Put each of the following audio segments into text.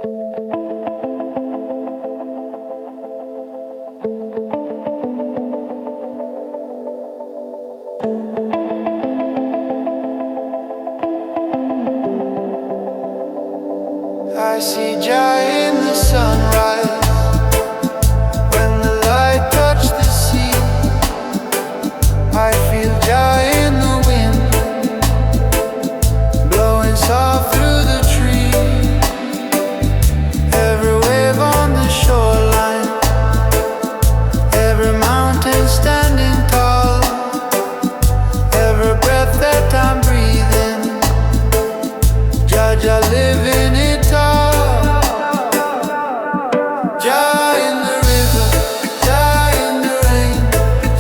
I see Jah in the sunrise. When the light touched the sea, I feel Jah in the wind, blowing soft through the trees. Every wave on the shoreline, every mountain standing tall, every breath that I'm breathing, Jah living it all. Jah in the river, Jah in the rain,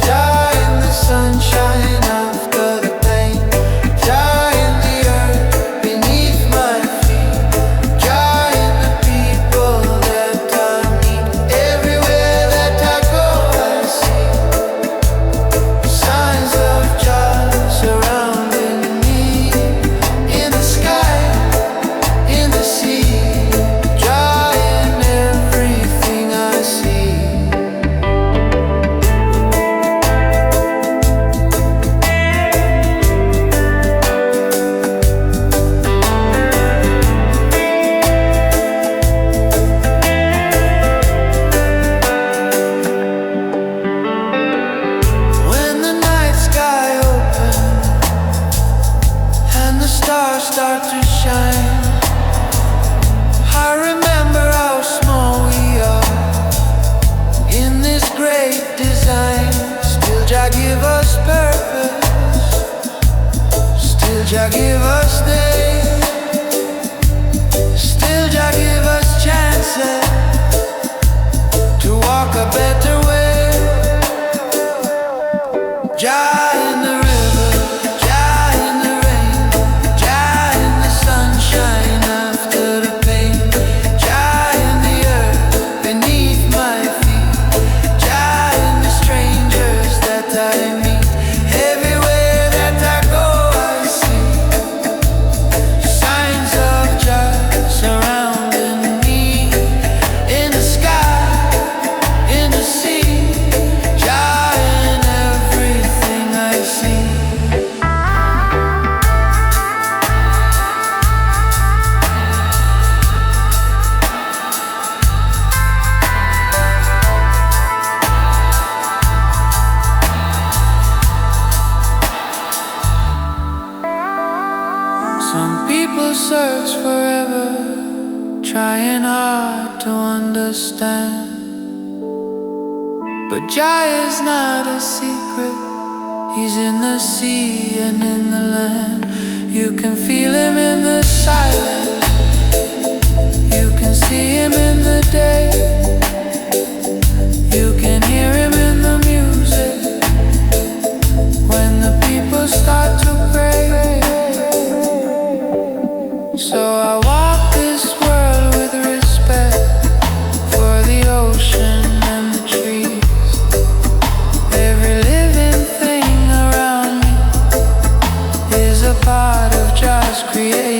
Jah in the sunshine after the pain, Jah in the earth beneath my feet, Jah in the people that I meet. Everywhere that I go I see signs of Jah surrounding me, in the sky, in the sea, Jah in everything I see. When the night sky opens and the stars start to shine, I remember how small we are in this great design. Still Jah give us purpose, still Jah give us days, still Jah give us chances to walk a better way. Jah in the river, Jah in the rain, Jah in the sunshine after the pain, Jah in the earth beneath my feet, Jah in the strangers that I meet. Everywhere that I go I see signs of Jah surrounding me, in the sky, in the sea, Jah in everything I see. Some people search forever, trying hard to understand. But Jah is not a secret, He's in the sea and in the land. You can feel Him in the silence, you can see Him in the day, you can hear Him in the music, when the people start to pray. So I walk this world with respect for the ocean and the trees. Every living thing around me is a part of Jah's creation.